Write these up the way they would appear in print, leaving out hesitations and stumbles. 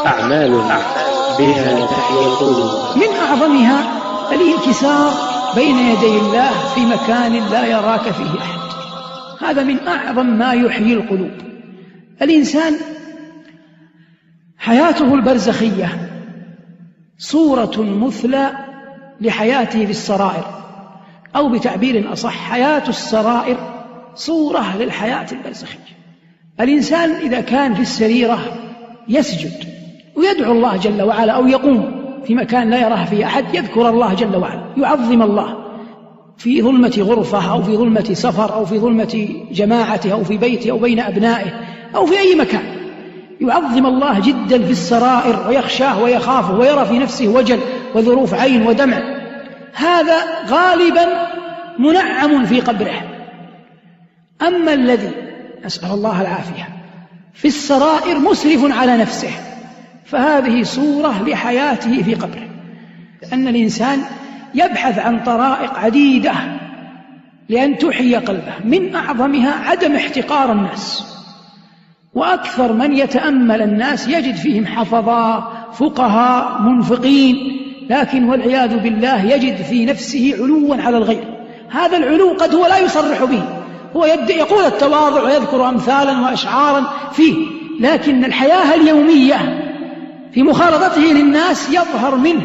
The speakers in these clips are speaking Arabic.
أعمال بها تحيا القلوب. من أعظمها الانكسار بين يدي الله في مكان لا يراك فيه أحد. هذا من أعظم ما يحيي القلوب. الإنسان حياته البرزخية صورة مثلى لحياته في السرائر، أو بتعبير أصح حياة السرائر صورة للحياة البرزخية. الإنسان إذا كان في السريرة يسجد ويدعو الله جل وعلا، أو يقوم في مكان لا يراه فيه أحد يذكر الله جل وعلا، يعظم الله في ظلمة غرفة أو في ظلمة سفر أو في ظلمة جماعته أو في بيته أو بين أبنائه أو في أي مكان، يعظم الله جدا في السرائر ويخشاه ويخافه ويرى في نفسه وجل وذروف عين ودمع. هذا غالبا منعم في قبره. أما الذي نسأل الله العافية في السرائر مسرف على نفسه، فهذه صورة لحياته في قبره. أن الإنسان يبحث عن طرائق عديدة لأن تحيي قلبه، من أعظمها عدم احتقار الناس. وأكثر من يتأمل الناس يجد فيهم حفظاء فقهاء منفقين، لكن والعياذ بالله يجد في نفسه علوا على الغير. هذا العلو قد هو لا يصرح به، هو يقول التواضع ويذكر أمثالا وأشعارا فيه، لكن الحياة اليومية في مخالطته للناس يظهر منه.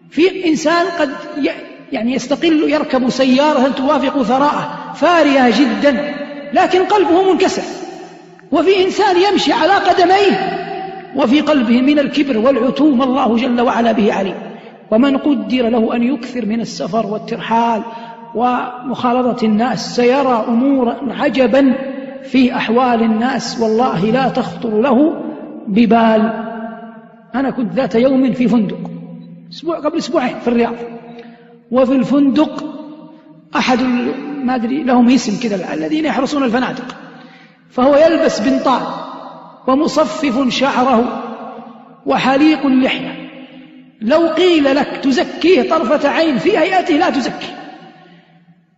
في إنسان قد يستقل يركب سيارة توافق ثراءه فارهة جدا لكن قلبه منكسر، وفي إنسان يمشي على قدميه وفي قلبه من الكبر والعتو ما الله جل وعلا به عليم. ومن قدر له أن يكثر من السفر والترحال ومخالطة الناس سيرى أمورا عجبا في أحوال الناس والله لا تخطر له ببال. أنا كنت ذات يوم في فندق قبل أسبوعين في الرياض، وفي الفندق أحد ما أدري لهم اسم كذا الذين يحرسون الفنادق، فهو يلبس بنطال ومصفف شعره وحليق اللحية، لو قيل لك تزكيه طرفة عين في هيئته لا تزكيه.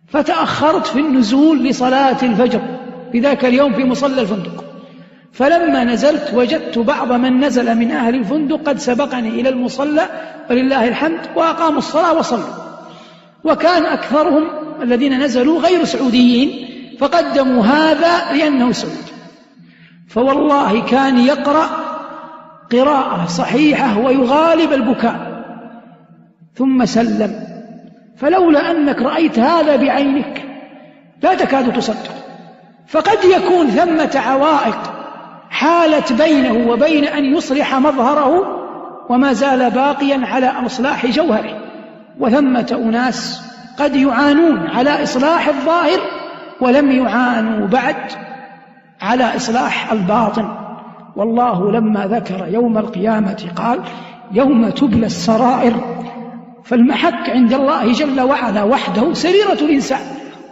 فتأخرت في النزول لصلاة الفجر في ذاك اليوم في مصلى الفندق، فلما نزلت وجدت بعض من نزل من أهل الفندق قد سبقني إلى المصلى ولله الحمد وأقاموا الصلاة وصلوا، وكان أكثرهم الذين نزلوا غير سعوديين فقدموا هذا لأنه سعودي. فوالله كان يقرأ قراءة صحيحة ويغالب البكاء ثم سلم، فلولا أنك رأيت هذا بعينك لا تكاد تصدق. فقد يكون ثمة عوائق حالت بينه وبين أن يصلح مظهره وما زال باقيا على إصلاح جوهره، وثمة أناس قد يعانون على إصلاح الظاهر ولم يعانوا بعد على إصلاح الباطن. والله لما ذكر يوم القيامة قال يوم تبلى السرائر، فالمحك عند الله جل وعلا وحده سريرة الإنسان.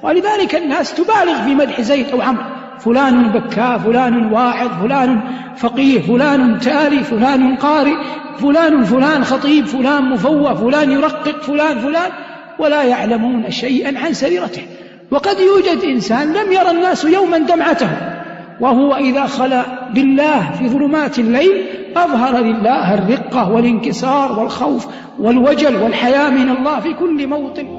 ولذلك الناس تبالغ في مدح زيد أو عمرو، فلان بكاء، فلان واعظ، فلان فقيه، فلان تالي، فلان قارئ، فلان خطيب، فلان مفوه، فلان يرقق، فلان، ولا يعلمون شيئا عن سريرته. وقد يوجد إنسان لم يرى الناس يوما دمعته، وهو إذا خلا بالله في ظلمات الليل أظهر لله الرقة والانكسار والخوف والوجل والحياة من الله في كل موطن.